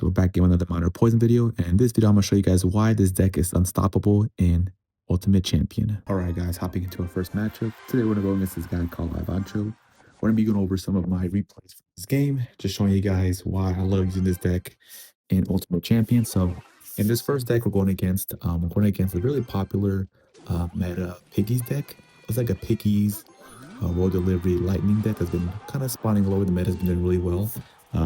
so we're back in another minor poison video, and in this video I'm going to show you guys why this deck is unstoppable in Ultimate Champion. Alright guys, hopping into our first matchup. Today we're going to go against this guy called Ivancho. We're going to be going over some of my replays for this game, just showing you guys why I love using this deck in Ultimate Champion. So in this first deck we're going against a really popular meta piggies deck. It's like a piggies roll delivery lightning deck that's been kind of spawning low. The meta has been doing really well.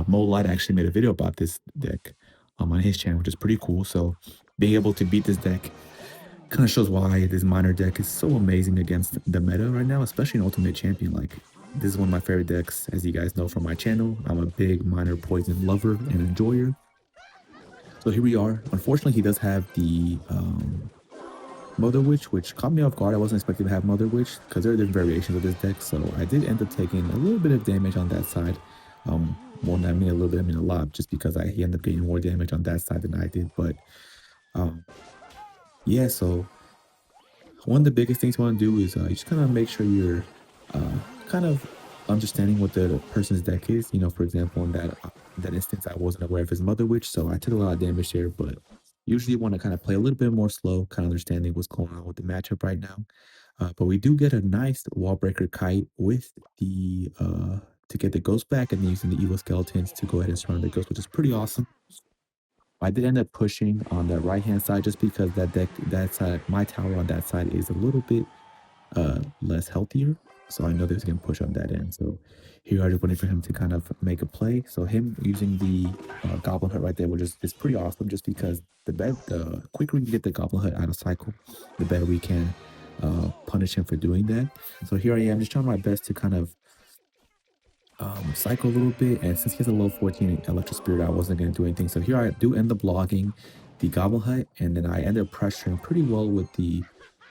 Mo Light actually made a video about this deck on his channel, which is pretty cool. So being able to beat this deck kind of shows why this minor deck is so amazing against the meta right now, especially in Ultimate Champion. Like, this is one of my favorite decks, as you guys know from my channel. I'm a big minor poison lover and enjoyer. So here we are. Unfortunately, he does have the Mother Witch, which caught me off guard. I wasn't expecting to have Mother Witch because there are different variations of this deck. So I did end up taking a little bit of damage on that side. More than I mean a little bit, I mean a lot, just because he ended up getting more damage on that side than I did. But yeah, so one of the biggest things you want to do is you just kind of make sure you're kind of understanding what the person's deck is. You know, for example, in that instance, I wasn't aware of his Mother Witch, so I took a lot of damage there. But usually you want to kind of play a little bit more slow, kind of understanding what's going on with the matchup right now. But we do get a nice wall breaker kite with the to get the ghost back, and then using the evil skeletons to go ahead and surround the ghost, which is pretty awesome. I did end up pushing on the right hand side just because that side, my tower on that side is a little bit less healthier. So I know there's gonna push on that end. So here I just waiting for him to kind of make a play. So him using the goblin hut right there, which is pretty awesome, just because the quicker we can get the goblin hut out of cycle, the better we can punish him for doing that. So here I am just trying my best to kind of cycle a little bit, and since he has a low 14 electric spirit, I wasn't going to do anything. So here I do end up logging the goblin hut, and then I end up pressuring pretty well with the,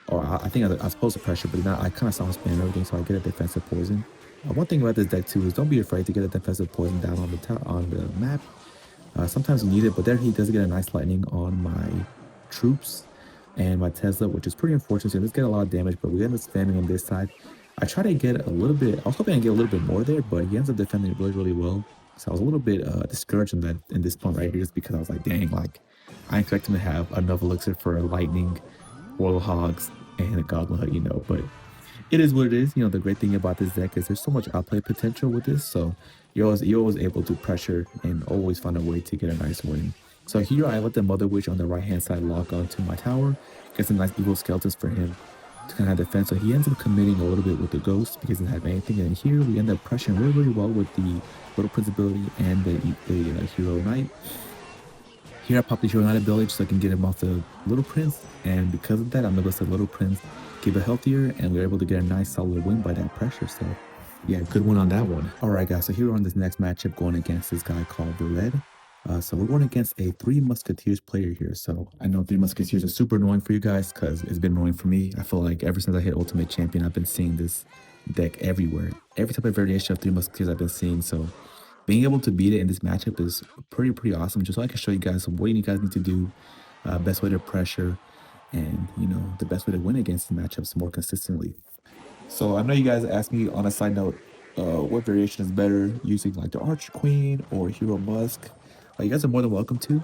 or I think I was supposed to pressure, but now I kind of saw him spam everything, so I get a defensive poison. One thing about this deck too is don't be afraid to get a defensive poison down on the map. Sometimes you need it, but there he does get a nice lightning on my troops and my Tesla, which is pretty unfortunate. So he does get a lot of damage, but we end up spamming on this side. I try to get a little bit, I was hoping I'd get a little bit more there, but he ends up defending it really, really well. So I was a little bit discouraged in this point right here, just because I was like, dang, like, I expect him to have enough elixir for a lightning, Royal Hogs, and a Goblin Hut, you know, but it is what it is. You know, the great thing about this deck is there's so much outplay potential with this, so you're always able to pressure and always find a way to get a nice win. So here I let the Mother Witch on the right hand side lock onto my tower, get some nice evil skeletons for him to kind of defend. So he ends up committing a little bit with the ghost because he doesn't have anything. And here we end up pressuring really, really well with the Little Prince ability and the Hero Knight. Here I pop the Hero Knight ability so I can get him off the Little Prince, and because of that I'm able to let Little Prince keep it healthier, and we're able to get a nice solid win by that pressure. So yeah, good win on that one. Alright guys, so here on this next matchup going against this guy called the Red. So we're going against a 3 Musketeers player here. So I know 3 Musketeers are super annoying for you guys because it's been annoying for me. I feel like ever since I hit Ultimate Champion, I've been seeing this deck everywhere. Every type of variation of 3 Musketeers I've been seeing. So being able to beat it in this matchup is pretty awesome. Just so I can show you guys what you guys need to do, best way to pressure, and you know, the best way to win against the matchups more consistently. So I know you guys asked me on a side note, what variation is better, using like the Archer Queen or Hero Musk. You guys are more than welcome to.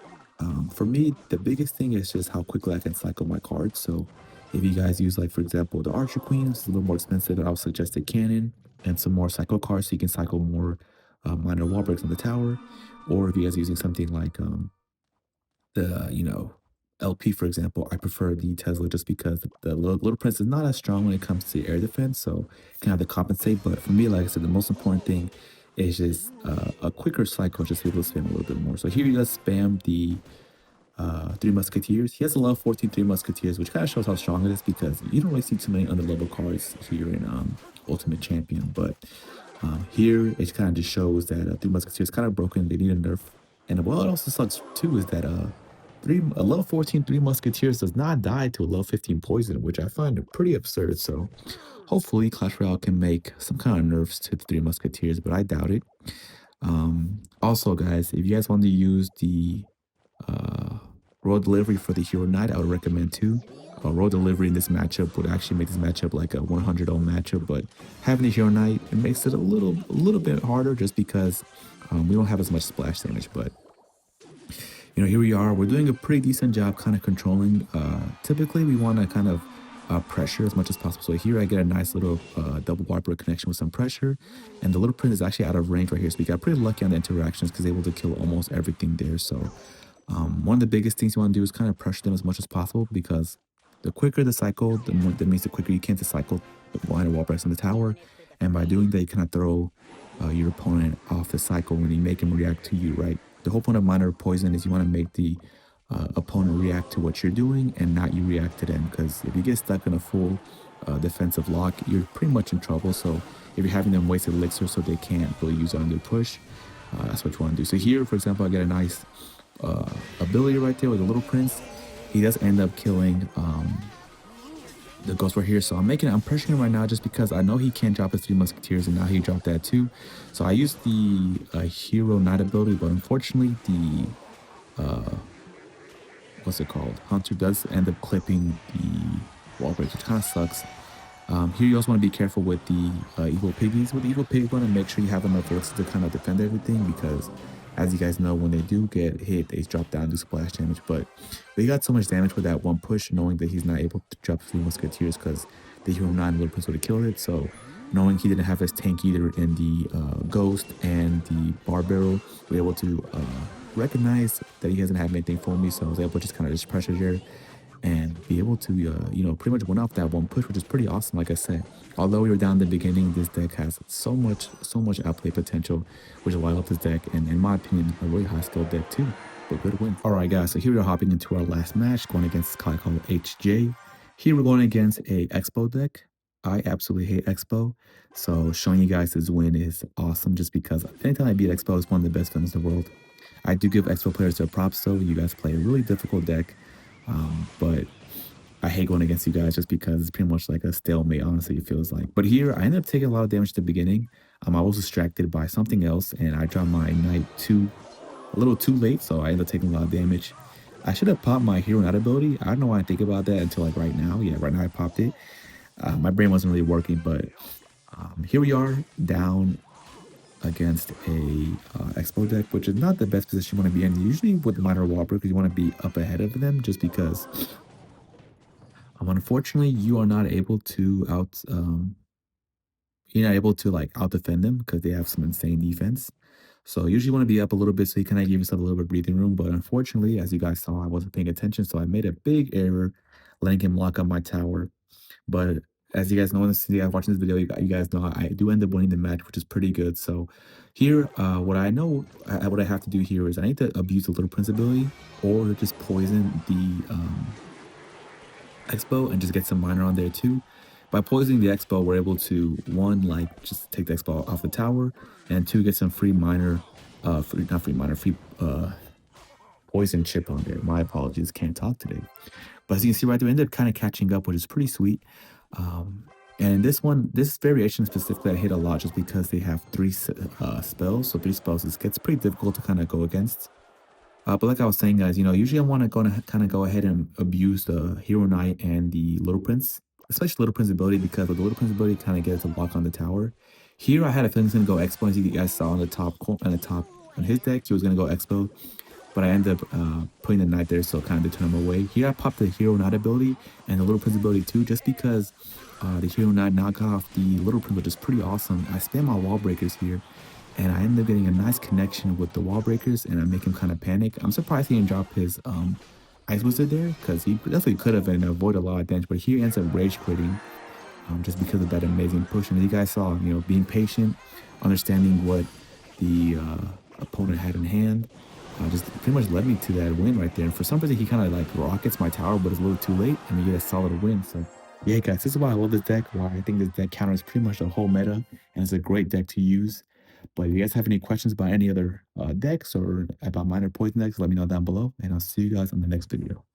For me, the biggest thing is just how quickly I can cycle my cards. So if you guys use, like, for example, the Archer Queen, it's a little more expensive, I would suggest a cannon and some more cycle cards so you can cycle more minor wall breaks on the tower. Or if you guys are using something like you know, LP, for example, I prefer the Tesla just because the Little Prince is not as strong when it comes to air defense, so kind of have to compensate. But for me, like I said, the most important thing is just a quicker cycle, just able to spam a little bit more. So here he does spam the 3 Musketeers. He has a level 14 3 Musketeers, which kind of shows how strong it is because you don't really see too many under-level cards here in Ultimate Champion. But here it kind of just shows that 3 Musketeers kind of broken. They need a nerf. And what also sucks too is that a level 14 3 Musketeers does not die to a level 15 poison, which I find pretty absurd. So hopefully Clash Royale can make some kind of nerfs to the 3 Musketeers, but I doubt it. Also guys, if you guys want to use the Royal Delivery for the Hero Knight, I would recommend too. Royal Delivery in this matchup would actually make this matchup like a 100-0 matchup, but having the Hero Knight, it makes it a little bit harder just because we don't have as much splash damage. But Here we are. We're doing a pretty decent job kind of controlling. Typically, we want to kind of pressure as much as possible. So here I get a nice little double barber connection with some pressure. And the little print is actually out of range right here. So we got pretty lucky on the interactions because able to kill almost everything there. So one of the biggest things you want to do is kind of pressure them as much as possible because the quicker the cycle, that means the quicker you can to cycle the line of wall breaks on the tower. And by doing that, you kind of throw your opponent off the cycle when you make him react to you, right? The whole point of minor poison is you want to make the opponent react to what you're doing and not you react to them. Because if you get stuck in a full defensive lock, you're pretty much in trouble. So if you're having them waste elixir so they can't really use it on their push, that's what you want to do. So here, for example, I get a nice ability right there with the little prince. He does end up killing the ghost right here. So I'm pressuring him right now just because I know he can't drop his 3 musketeers and now he dropped that too. So I used the hero knight ability, but unfortunately the what's it called? Hunter does end up clipping the wall break, which kind of sucks. Here you also want to be careful with the evil piggies. With the evil pig, you want to make sure you have enough elixir to kind of defend everything because, as you guys know, when they do get hit, they drop down, do splash damage. But he got so much damage with that one push, knowing that he's not able to drop 3 musketeers because the hero 9 little prince would have killed it. So knowing he didn't have his tank either in the ghost and the bar barrel, we were able to recognize that he doesn't have anything for me. So I was able to just kind of just pressure here and be able to, pretty much win off that one push, which is pretty awesome. Like I said, although we were down in the beginning, this deck has so much outplay potential, which is why I love this deck. And in my opinion, a really high skill deck too, but good win. All right, guys. So here we're hopping into our last match, going against this guy called HJ. Here we're going against a xbow deck. I absolutely hate xbow. So showing you guys this win is awesome just because anytime I beat xbow, it's one of the best villains in the world. I do give xbow players their props though. You guys play a really difficult deck. But I hate going against you guys just because it's pretty much like a stalemate, honestly, it feels like. But here, I ended up taking a lot of damage at the beginning. I was distracted by something else, and I dropped my knight a little too late, so I ended up taking a lot of damage. I should have popped my hero knight ability. I don't know why I think about that until like right now. Yeah, right now I popped it. My brain wasn't really working, but here we are down against a expo deck, which is not the best position you want to be in. Usually with minor wall breakers, you want to be up ahead of them just because unfortunately, you are not able to you're not able to like out defend them because they have some insane defense. So usually you want to be up a little bit so you kind of give yourself a little bit of breathing room. But unfortunately, as you guys saw, I wasn't paying attention, so I made a big error, letting him lock up my tower. But as you guys know, since you guys watching this video, you guys know I do end up winning the match, which is pretty good. So here, what I know, what I have to do here is I need to abuse the little prince ability or just poison the expo and just get some miner on there too. By poisoning the expo, we're able to one, like just take the expo off the tower, and two, get some free miner, not free miner, free poison chip on there. My apologies, can't talk today. But as you can see right there, we ended up kind of catching up, which is pretty sweet. And this variation specifically, I hit a lot just because they have 3 spells. So 3 spells gets pretty difficult to kind of go against. But like I was saying, guys, usually I want to kind of go ahead and abuse the Hero Knight and the Little Prince, especially Little Prince ability, because with the Little Prince ability, kind of gets a lock on the tower. Here, I had a feeling he's gonna go Expo, as you guys saw on the top on his deck, he was gonna go Expo, but I ended up putting the Knight there, so it kind of deterred him away. Here, I popped the Hero Knight ability and the Little Prince ability too, just because the Hero Knight knocked off the Little Prince, which is pretty awesome. I spam my wall breakers here, and I ended up getting a nice connection with the wall breakers, and I make him kind of panic. I'm surprised he didn't drop his ice wizard there, because he definitely could have and avoid a lot of damage, but he ends up rage quitting just because of that amazing push. And you guys saw, being patient, understanding what the opponent had in hand, just pretty much led me to that win right there. And for some reason, he kind of like rockets my tower, but it's a little too late, and we get a solid win. So yeah, guys, this is why I love this deck, why I think this deck counters pretty much the whole meta, and it's a great deck to use. But if you guys have any questions about any other decks or about minor poison decks, let me know down below, and I'll see you guys on the next video.